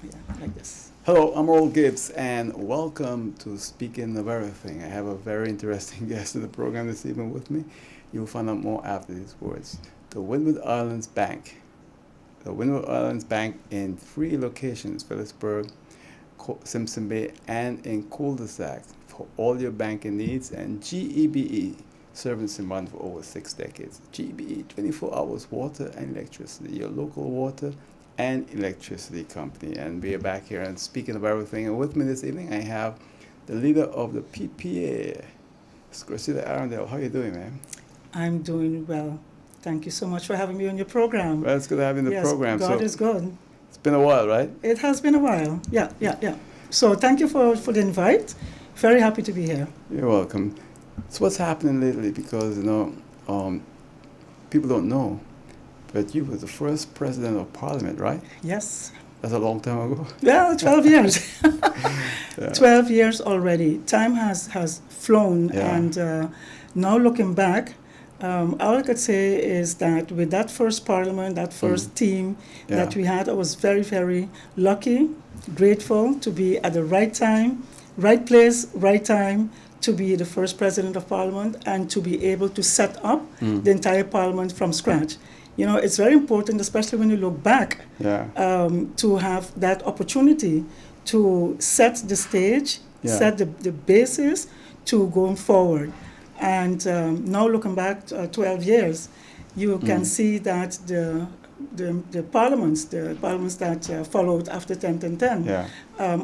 Yeah, like this. Hello, I'm Earl Gibbs, and welcome to Speaking of Everything. I have a very interesting guest in the program this evening with me. You'll find out more after these words. The Windward Islands Bank. The Windward Islands Bank in three locations, Phillipsburg, Simpson Bay, and in cul-de-sac for all your banking needs, and GEBE, serving Simon for over 6 decades. GEBE, 24 hours water and electricity, your local water and electricity company. And we are back here and speaking of everything. And with me this evening, I have the leader of the PPA, Gracita Arundel. How you doing, man? I'm doing well. Thank you so much for having me on your program. Well, it's good to have you in the Yes, program. God So is good. it's been a while, right? It has been a while. Yeah. So thank you for the invite. Very happy to be here. You're welcome. So what's happening lately? Because people don't know, but you were the first president of Parliament, right? Yes. That's a long time ago. Well, 12 years. Yeah. 12 years already. Time has flown, Yeah. and now looking back, all I could say is that with that first parliament, that first team that Yeah. we had, I was very, very lucky, grateful to be at the right time, right place, right time, to be the first president of parliament and to be able to set up the entire parliament from scratch. You know, it's very important, especially when you look back, Yeah. to have that opportunity to set the stage, Yeah. set the basis to going forward. And now looking back 12 years, you can see that the parliaments that followed after 10, Yeah.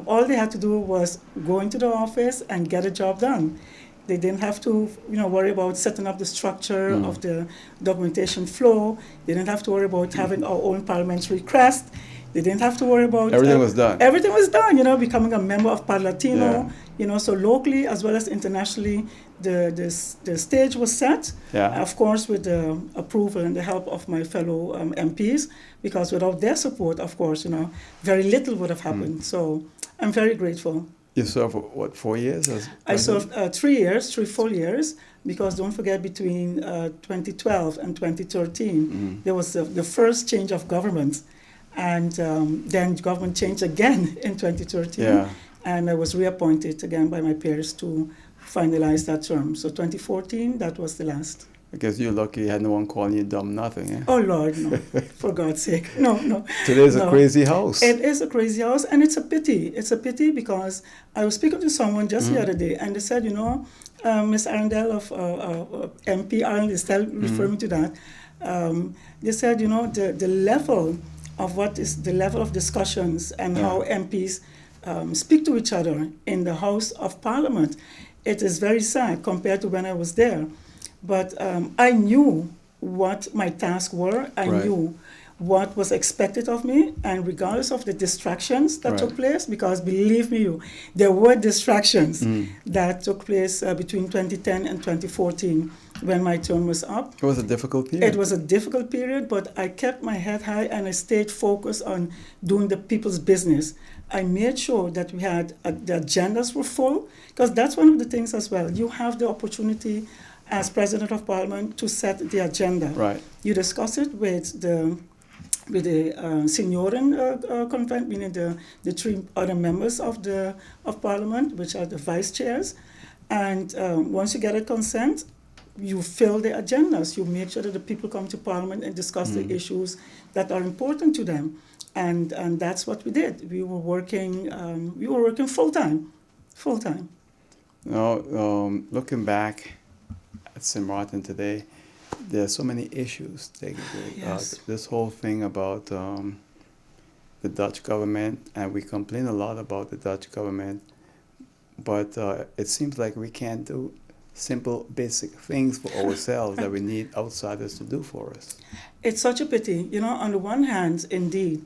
all they had to do was go into the office and get a job done. They didn't have to, worry about setting up the structure of the documentation flow. They didn't have to worry about having our own parliamentary crest. They didn't have to worry about Everything was done. Everything was done. Becoming a member of Parlatino. Yeah. So locally as well as internationally, the stage was set. Yeah. Of course, with the approval and the help of my fellow MPs, because without their support, of course, very little would have happened. So I'm very grateful. You served for what, 4 years? As I president? served 3 years, 3 full years, because don't forget between 2012 and 2013, there was the first change of government. And then government changed again in 2013. Yeah. And I was reappointed again by my peers to finalize that term. So 2014, that was the last. I guess you're lucky you had no one calling you dumb nothing, eh? Oh, Lord, no. For God's sake. No. Today's a No. crazy house. It is a crazy house, and it's a pity. It's a pity because I was speaking to someone just the other day, and they said, Miss Arundel of MP Arundel, still refer me to that. They said, the level of what is the level of discussions and how MPs speak to each other in the House of Parliament. It is very sad compared to when I was there. But I knew what my tasks were. I Right. knew what was expected of me, and regardless of the distractions that Right. took place, because believe me, there were distractions that took place between 2010 and 2014 when my term was up. It was a difficult period. It was a difficult period, but I kept my head high and I stayed focused on doing the people's business. I made sure that we had the agendas were full, because that's one of the things as well. You have the opportunity as President of Parliament to set the agenda. Right. You discuss it with the Senioren Convent, meaning the 3 other members of Parliament, which are the vice chairs. And once you get a consent, you fill the agendas. You make sure that the people come to Parliament and discuss the issues that are important to them. And that's what we did. We were working full time. Now, looking back at St. Martin today, there are so many issues taking place. Yes. This whole thing about the Dutch government, and we complain a lot about the Dutch government, but it seems like we can't do simple, basic things for ourselves that we need outsiders to do for us. It's such a pity. On the one hand, indeed,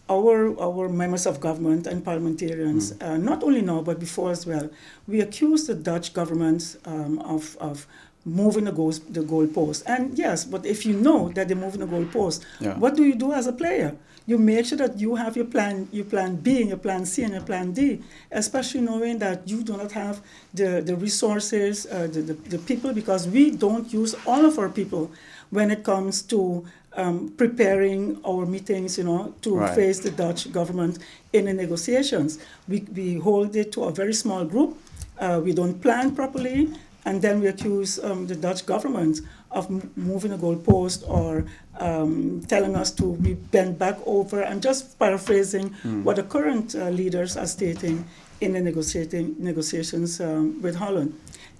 our members of government and parliamentarians, not only now but before as well, we accuse the Dutch government of moving the goalpost. And yes, but if you know that they're moving the goalpost, what do you do as a player? You make sure that you have your plan B and your plan C and your plan D, especially knowing that you do not have the resources, the people, because we don't use all of our people when it comes to preparing our meetings, to Right. face the Dutch government in the negotiations. We hold it to a very small group. We don't plan properly, and then we accuse the Dutch government of moving the goalpost or telling us to be bent back over. I'm just paraphrasing what the current leaders are stating in the negotiations with Holland.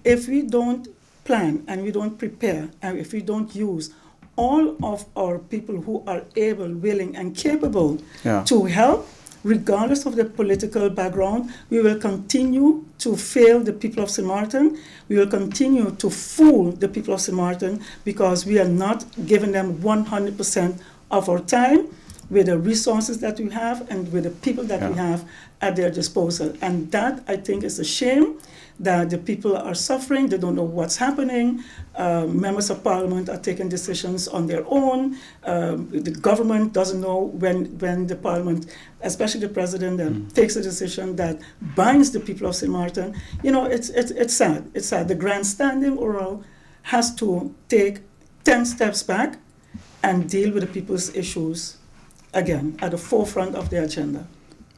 If we don't plan and we don't prepare, and if we don't use all of our people who are able, willing, and capable to help, regardless of their political background, we will continue to fail the people of St. Martin. We will continue to fool the people of St. Martin because we are not giving them 100% of our time with the resources that we have and with the people that we have at their disposal. And that, I think, is a shame that the people are suffering. They don't know what's happening. Members of parliament are taking decisions on their own. The government doesn't know when the parliament, especially the president, takes a decision that binds the people of St. Martin. It's sad. It's sad. The grandstanding oral has to take 10 steps back and deal with the people's issues again at the forefront of the agenda.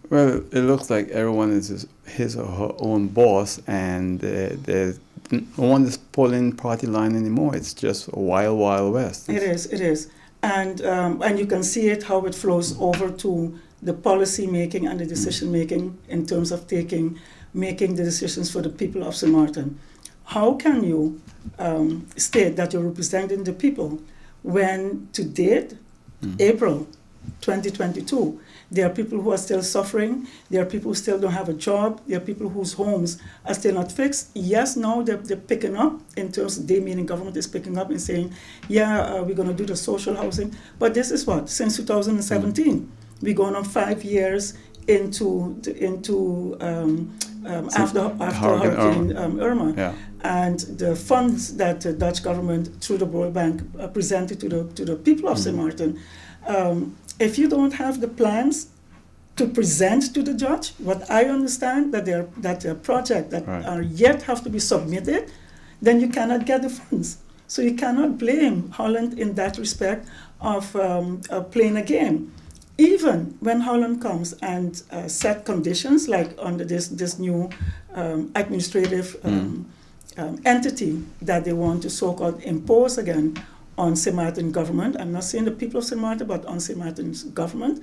Well, it looks like everyone is his or her own boss, and there's no one is pulling party line anymore. It's just a wild, wild west. It is. And you can see it, how it flows over to the policy making and the decision making in terms of making the decisions for the people of St. Martin. How can you state that you're representing the people when to date, April 2022, there are people who are still suffering. There are people who still don't have a job. There are people whose homes are still not fixed. Yes, now they're picking up in terms of, they meaning government is picking up and saying, we're going to do the social housing. But this is what, since 2017. We're going on 5 years into after Hurricane Irma. Yeah. And the funds that the Dutch government, through the World Bank, presented to the people of St. Martin, if you don't have the plans to present to the judge, what I understand that their project that are yet have to be submitted, then you cannot get the funds. So you cannot blame Holland in that respect of playing a game. Even when Holland comes and set conditions like under this new administrative entity that they want to so-called impose again on St. Martin government. I'm not saying the people of St. Martin, but on St. Martin's government.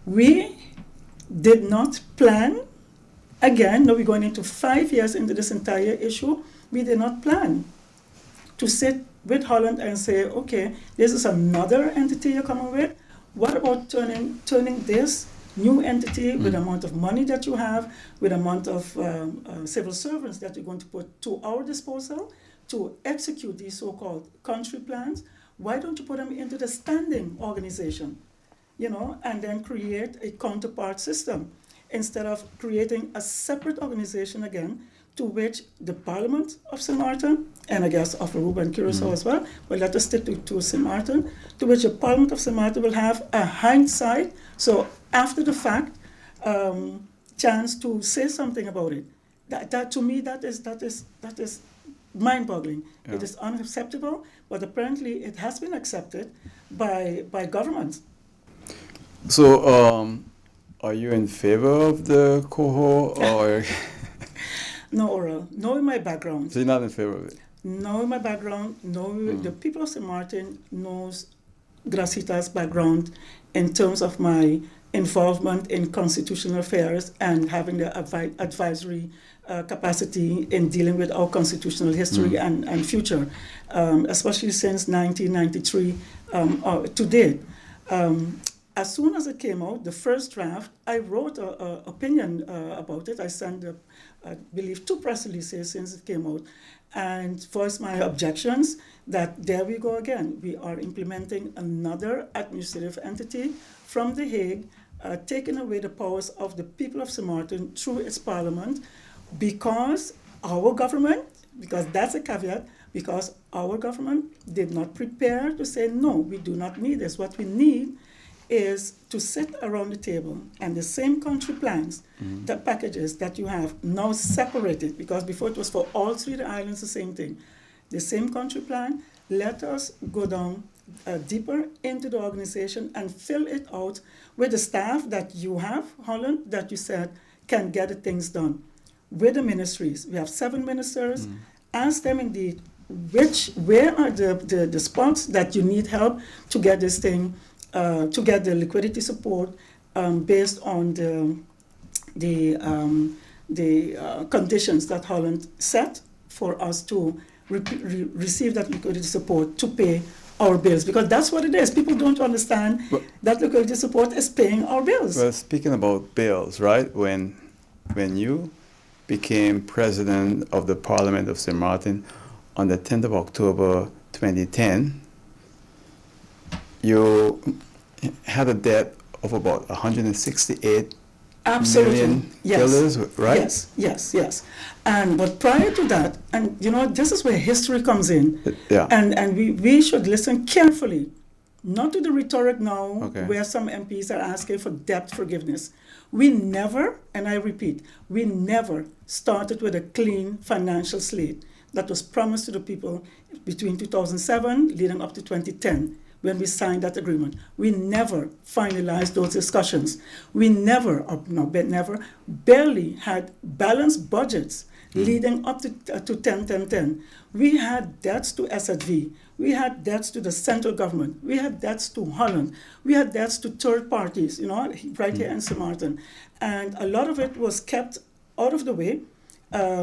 We did not plan, again, now we're going into 5 years into this entire issue, we did not plan to sit with Holland and say, okay, this is another entity you're coming with. What about turning this new entity with the amount of money that you have, with the amount of civil servants that you're going to put to our disposal, to execute these so-called country plans? Why don't you put them into the standing organization, and then create a counterpart system instead of creating a separate organization again to which the Parliament of St. Martin, and I guess of Aruba and Curacao as well, but let us stick to St. Martin, to which the Parliament of St. Martin will have a hindsight, so after the fact, chance to say something about it. That to me, that is mind-boggling. Yeah. It is unacceptable, but apparently it has been accepted by governments. So, are you in favor of the cohort, or? No, Oral. Knowing my background. So you're not in favor of it? Knowing my background, the people of St. Martin knows Gracita's background in terms of my involvement in constitutional affairs and having the advisory capacity in dealing with our constitutional history and future, especially since 1993 to date. As soon as it came out, the first draft, I wrote an opinion about it. I sent, I believe, 2 press releases since it came out, and voiced my objections that there we go again. We are implementing another administrative entity from The Hague, taking away the powers of the people of St. Martin through its parliament, because our government, because that's a caveat, because our government did not prepare to say, no, we do not need this. What we need is to sit around the table and the same country plans, the packages that you have now separated, because before it was for all 3 the islands the same thing. The same country plan, let us go down deeper into the organization and fill it out with the staff that you have, Holland, that you said can get the things done. With the ministries, we have 7 ministers. Ask them indeed, where are the spots that you need help to get this thing, to get the liquidity support based on the conditions that Holland set for us to receive that liquidity support to pay our bills, because that's what it is. People don't understand that liquidity support is paying our bills. Well, speaking about bills, right? When you became president of the Parliament of St. Martin on the 10th of October 2010, you had a debt of about 168 Absolutely. million Yes. dollars, right? Yes. But prior to that, and this is where history comes in. Yeah. And we should listen carefully, not to the rhetoric now, Okay. where some MPs are asking for debt forgiveness. We never, and I repeat, we never started with a clean financial slate that was promised to the people between 2007 leading up to 2010. When we signed that agreement, we never finalized those discussions. We barely had balanced budgets leading up to 10-10-10. We had debts to SHV. We had debts to the central government. We had debts to Holland. We had debts to third parties, right here in St. Martin. And a lot of it was kept out of the way,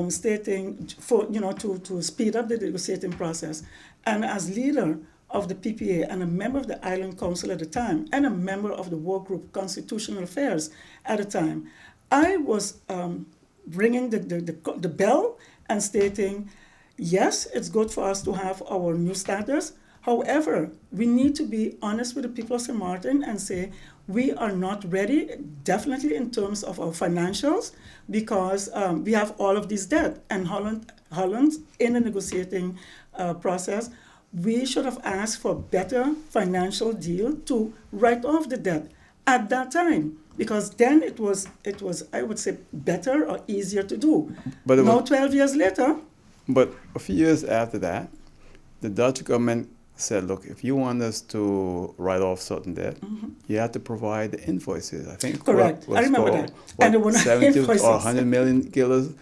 stating to speed up the negotiating process. And as leader of the PPA and a member of the Island Council at the time, and a member of the work group Constitutional Affairs at the time, I was ringing the bell and stating, yes, it's good for us to have our new status. However, we need to be honest with the people of St. Martin and say we are not ready, definitely in terms of our financials, because we have all of these debt. And Holland in the negotiating process, we should have asked for a better financial deal to write off the debt at that time, because then it was I would say better or easier to do. But now 12 years later. But a few years after that, the Dutch government said, look, if you want us to write off certain debt, you have to provide the invoices. I think correct. I remember that. And there were 70 invoices. or 100 million guilders,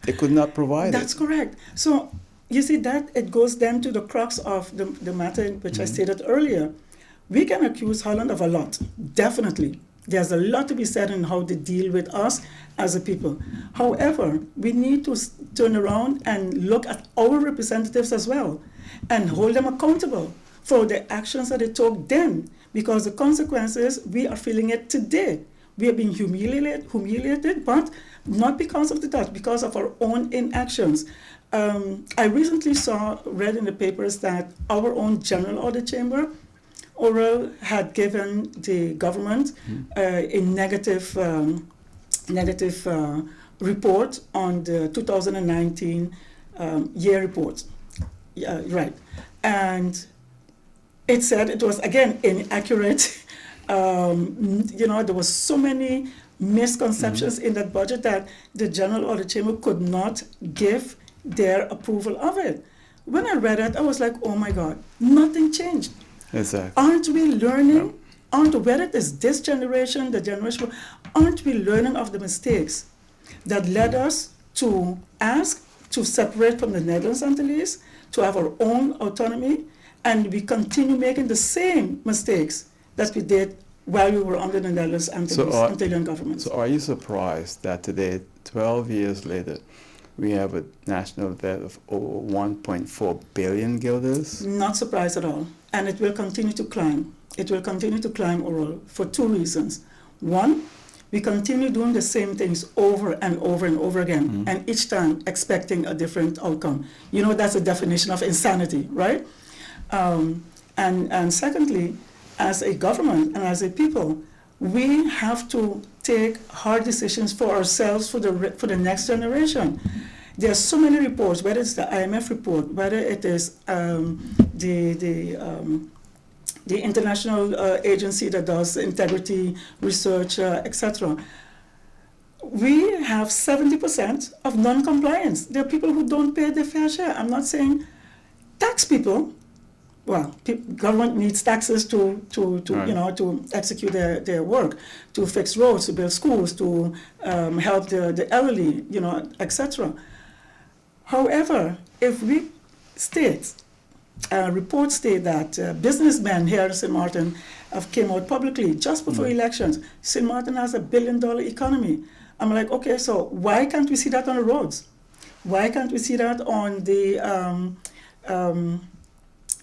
they could not provide That's correct. So you see that it goes then to the crux of the matter which I stated earlier. We can accuse Holland of a lot, definitely. There's a lot to be said on how they deal with us as a people. However, we need to turn around and look at our representatives as well and hold them accountable for the actions that they took then, because the consequences, we are feeling it today. We are being humiliated, but not because of the Dutch, because of our own inactions. I recently read in the papers that our own General Audit Chamber, Oral, had given the government a negative report on the 2019 year report. Yeah, right. And it said it was, again, inaccurate. There was so many misconceptions in that budget that the General Audit Chamber could not give their approval of it. When I read it, I was like, oh my God, nothing changed. Exactly. Aren't we learning? Whether it is this generation, the generation, aren't we learning of the mistakes that led us to ask to separate from the Netherlands Antilles, to have our own autonomy, and we continue making the same mistakes that we did while we were under the Netherlands Antillean government. So are you surprised that today, 12 years later, we have a national debt of over 1.4 billion guilders? Not surprised at all. And it will continue to climb. It will continue to climb, Oral, for 2 reasons. One, we continue doing the same things over and over and over again, and each time expecting a different outcome. That's the definition of insanity, right? And secondly, as a government and as a people, we have to take hard decisions for ourselves for the next generation. There are so many reports, whether it's the IMF report, whether it is the international agency that does integrity research, etc. We have 70% of non-compliance. There are people who don't pay their fair share. I'm not saying tax people, well, government needs taxes to Right. to execute their work, to fix roads, to build schools, to help the elderly, etc. However, if we state, reports state that businessmen here in St. Martin have came out publicly just before elections. St. Martin has a $1 billion economy. I'm like, okay, so why can't we see that on the roads? Why can't we see that on the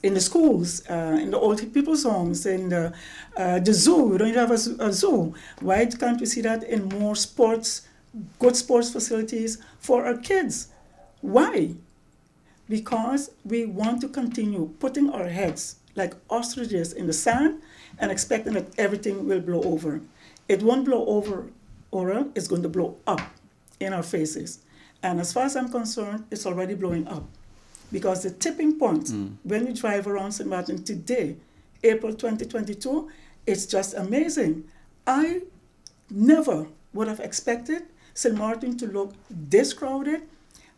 in the schools, in the old people's homes, in the zoo? We don't even have a zoo. Why can't we see that in more sports, good sports facilities for our kids? Why? Because we want to continue putting our heads like ostriches in the sand and expecting that everything will blow over. It won't blow over, Aura, it's going to blow up in our faces. And as far as I'm concerned, it's already blowing up. Because the tipping point, when you drive around St. Martin today, April 2022, it's just amazing. I never would have expected St. Martin to look this crowded,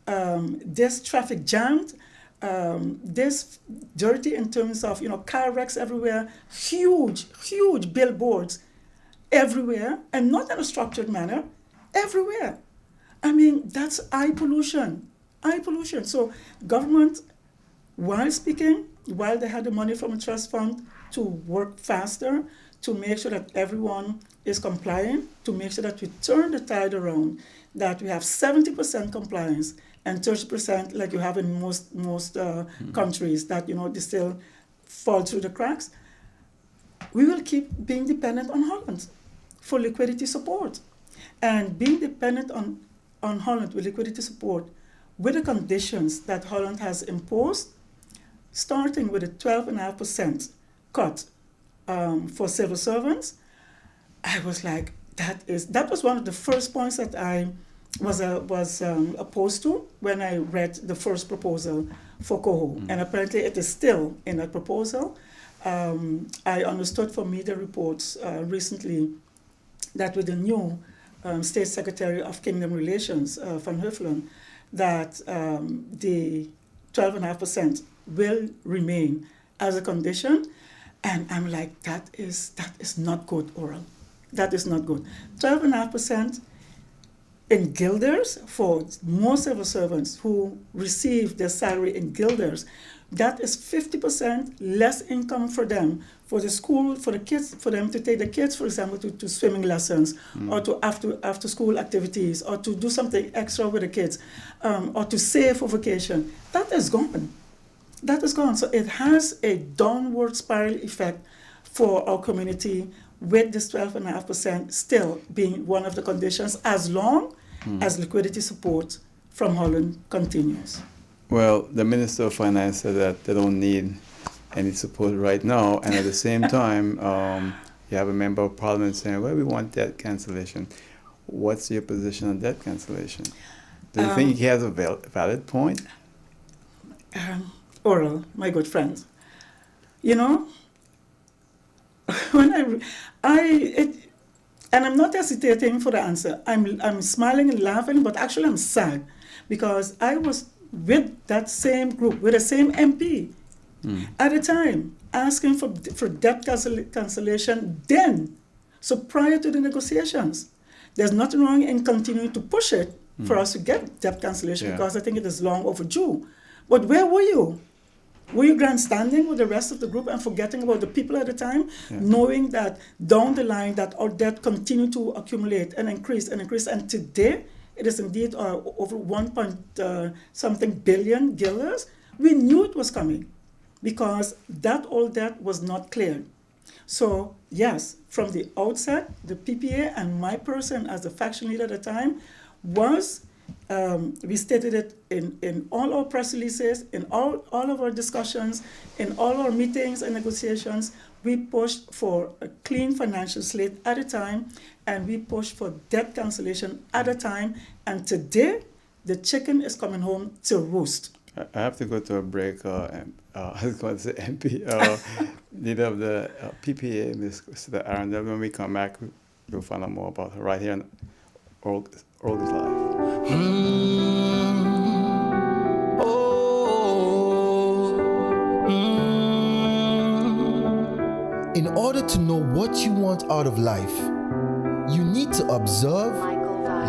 this traffic jammed, this dirty in terms of car wrecks everywhere, huge billboards everywhere, and not in a structured manner, everywhere. I mean, that's eye pollution. Eye pollution. So government, while speaking, while they had the money from a trust fund to work faster, to make sure that everyone is compliant, to make sure that we turn the tide around, that we have 70% compliance and 30% like you have in most countries that they still fall through the cracks. We will keep being dependent on Holland for liquidity support. And being dependent on Holland with liquidity support with the conditions that Holland has imposed, starting with a 12.5% cut for civil servants, I was like, that was one of the first points that I was opposed to when I read the first proposal for Coho. And apparently it is still in that proposal. I understood from media reports recently that with the new State Secretary of Kingdom Relations, Van Huffelen, that the 12.5% will remain as a condition. And I'm like, that is not good, Oral. That is not good. 12.5% in guilders for most civil servants who receive their salary in guilders. That is 50% less income for them, for the school, for the kids, for them to take the kids, for example, to swimming lessons or to after school activities or to do something extra with the kids or to save for vacation. That is gone. That is gone. So it has a downward spiral effect for our community with this 12.5% still being one of the conditions as long as liquidity support from Holland continues. Well, the Minister of Finance said that they don't need any support right now, and at the same time, you have a member of Parliament saying, well, we want debt cancellation. What's your position on debt cancellation? Do you think he has a valid point? Oral, my good friend, when and I'm not hesitating for the answer. I'm smiling and laughing, but actually I'm sad because I was with that same group, with the same MP at the time, asking for debt cancellation then. So prior to the negotiations, there's nothing wrong in continuing to push it for us to get debt cancellation because I think it is long overdue. But where were you? Were you grandstanding with the rest of the group and forgetting about the people at the time, knowing that down the line that our debt continued to accumulate and increase, and today it is indeed over 1 billion guilders? We knew it was coming because that old debt was not cleared. So yes, from the outset, the PPA and my person as the faction leader at the time was we stated it in all our press releases, in all of our discussions, in all our meetings and negotiations. We pushed for a clean financial slate at a time, and we pushed for debt cancellation at a time. And today, the chicken is coming home to roost. I have to go to a break. I was going to say MP, leader of the PPA, Ms. Gracita Arundel. When we come back, we'll find out more about her right here on Old is Life. In order to know what you want out of life, you need to observe,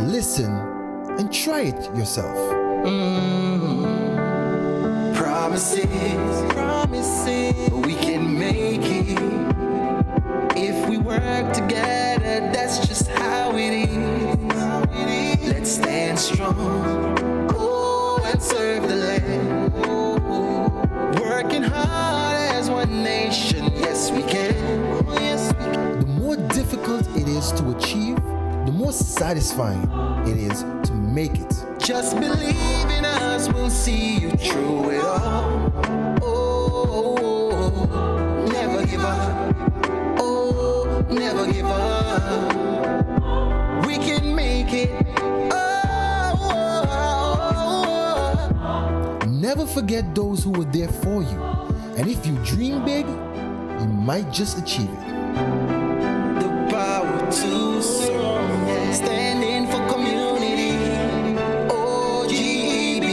listen, and try it yourself. Promises, we can make it. If we work together, that's just how it is. Let's stand strong, and serve the land. Working hard as one nation, yes we can. The more difficult it is to achieve, the more satisfying it is to make it. Just believe in us, we'll see you through it all. Never give up. Never give up. We can make it. Never forget those who were there for you. And if you dream big, you might just achieve it. The power to serve, standing for community. OGEB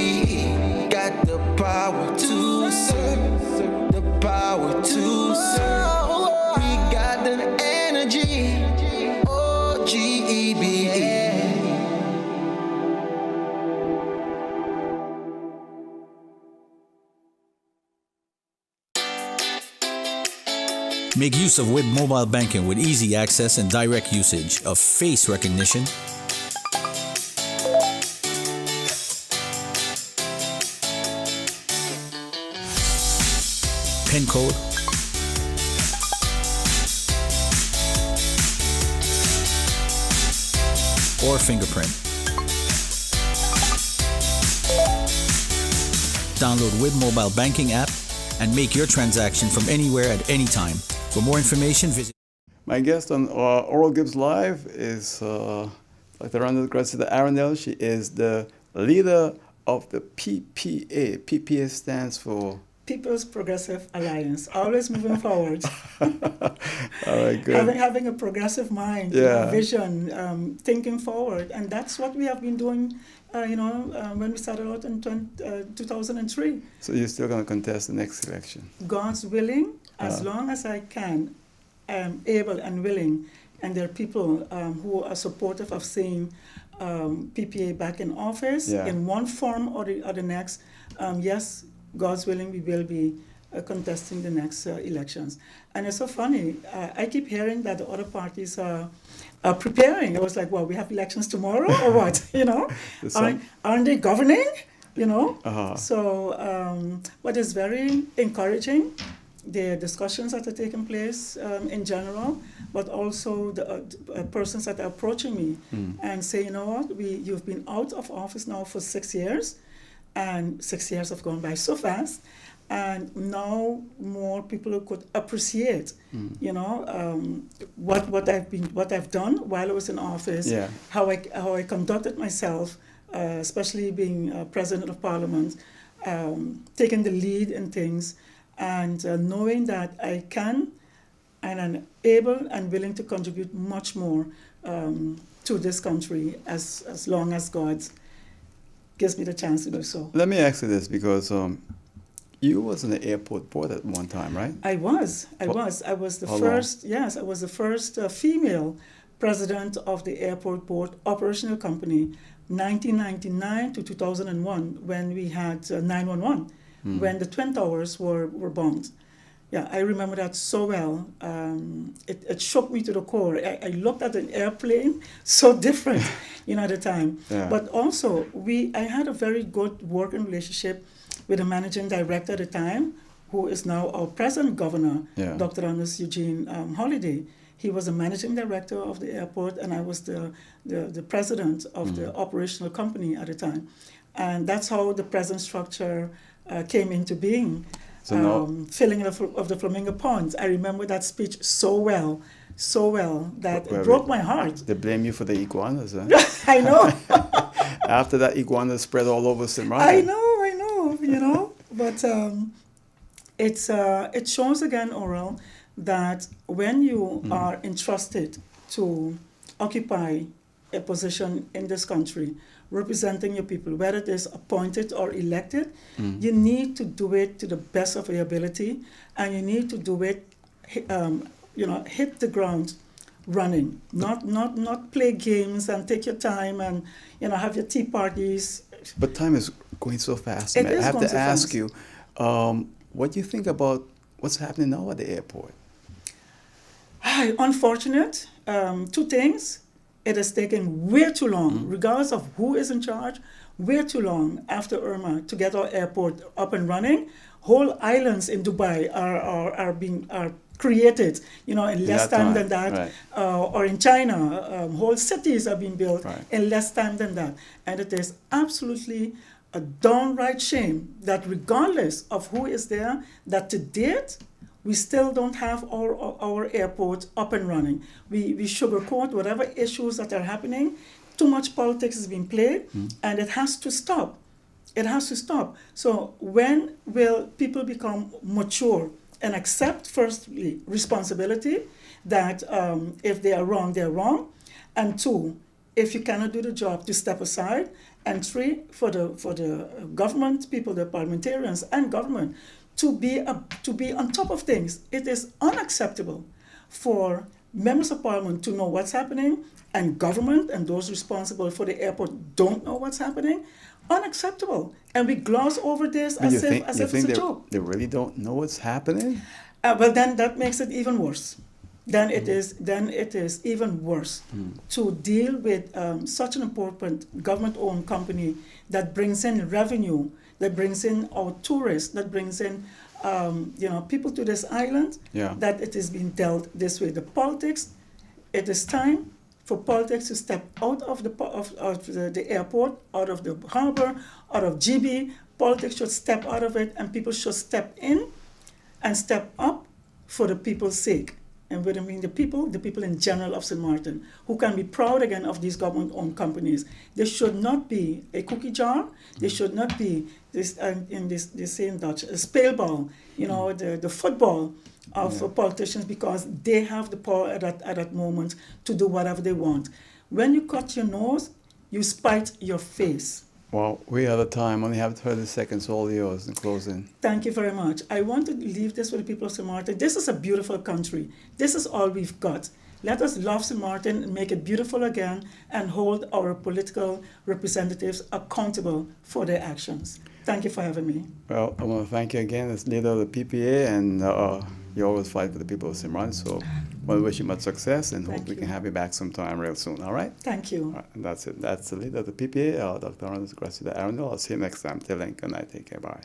got the power to serve, the power to serve. We got the energy. OGEB. Make use of WIB mobile banking with easy access and direct usage of face recognition, PIN code, or fingerprint. Download WIB mobile banking app and make your transaction from anywhere at any time. For more information, visit. My guest on Oral Gibbs Live is Dr. Gracita Arundel. She is the leader of the PPA. PPA stands for People's Progressive Alliance, always moving forward. All right, good. Having a progressive mind, vision, thinking forward, and that's what we have been doing. When we started out in 2003. So you're still going to contest the next election? God's willing, as long as I can, am able and willing, and there are people who are supportive of seeing PPA back in office in one form or the next. Yes, God's willing, we will be contesting the next elections. And it's so funny. I keep hearing that the other parties are preparing. I was like, well, we have elections tomorrow or what? Aren't they governing? So what is very encouraging, the discussions that are taking place in general, but also the persons that are approaching me and say, you know what, you've been out of office now for 6 years, and 6 years have gone by so fast. And now more people could appreciate, what I've done while I was in office, how I conducted myself, especially being President of Parliament, taking the lead in things, and knowing that I can and I'm able and willing to contribute much more to this country as long as God gives me the chance to do so. Let me ask you this, because you was in the airport board at one time, right? I was the first. Yes, I was the first female president of the airport board operational company, 1999 to 2001, when we had 911, when the Twin Towers were bombed. Yeah, I remember that so well. It shook me to the core. I looked at an airplane so different, at the time. Yeah. But also, I had a very good working relationship with the managing director at the time, who is now our present governor, Dr. Anders Eugene Holiday. He was the managing director of the airport, and I was the president of the operational company at the time. And that's how the present structure came into being. So filling of the Flamingo Ponds. I remember that speech so well that it broke my heart. They blame you for the iguanas, huh? I know. After that, iguanas spread all over Simran. I know, but it shows again, Oral, that when you are entrusted to occupy a position in this country, representing your people, whether it is appointed or elected, you need to do it to the best of your ability, and you need to do it hit the ground running, not play games and take your time and have your tea parties. But time is going so fast, It man. is I have going to so ask fast. you, what do you think about what's happening now at the airport? Unfortunate. Two things. It has taken way too long, regardless of who is in charge, way too long after Irma to get our airport up and running. Whole islands in Dubai are created, in less that time time, than that. right. Or in China, whole cities are being built Right. in less time than that. And it is absolutely a downright shame that regardless of who is there, that to date, we still don't have our airport up and running. We sugarcoat whatever issues that are happening. Too much politics is being played, and it has to stop. It has to stop. So when will people become mature and accept, firstly, responsibility, that if they are wrong, they're wrong, and two, if you cannot do the job, to step aside, and three, for the government people, the parliamentarians and government, to be on top of things. It is unacceptable for members of parliament to know what's happening, and government and those responsible for the airport don't know what's happening. Unacceptable. And we gloss over this But as if it's a joke. they really don't know what's happening? Well, then that makes it even worse. Then it is even worse to deal with such an important government-owned company that brings in revenue, that brings in our tourists, that brings in people to this island. Yeah. That it is being dealt this way. The politics. It is time for politics to step out of the airport, out of the harbor, out of GB. Politics should step out of it, and people should step in and step up for the people's sake. And what I mean, the people in general of St. Martin, who can be proud again of these government-owned companies. They should not be a cookie jar. They should not be this, they say in Dutch, a speelbal, the football of politicians, because they have the power at that moment to do whatever they want. When you cut your nose, you spite your face. Well, we are out of time. Only have 30 seconds. All yours in closing. Thank you very much. I want to leave this with the people of St. Martin. This is a beautiful country. This is all we've got. Let us love St. Martin and make it beautiful again, and hold our political representatives accountable for their actions. Thank you for having me. Well, I want to thank you again as leader of the PPA, and you always fight for the people of St. Martin. So I want to wish you much success, and hope we can have you back sometime real soon. All right? Thank you. All right, and that's it. That's the leader of the PPA, Dr. Gracita. I'll see you next time. Till then, good night. Take care. Bye.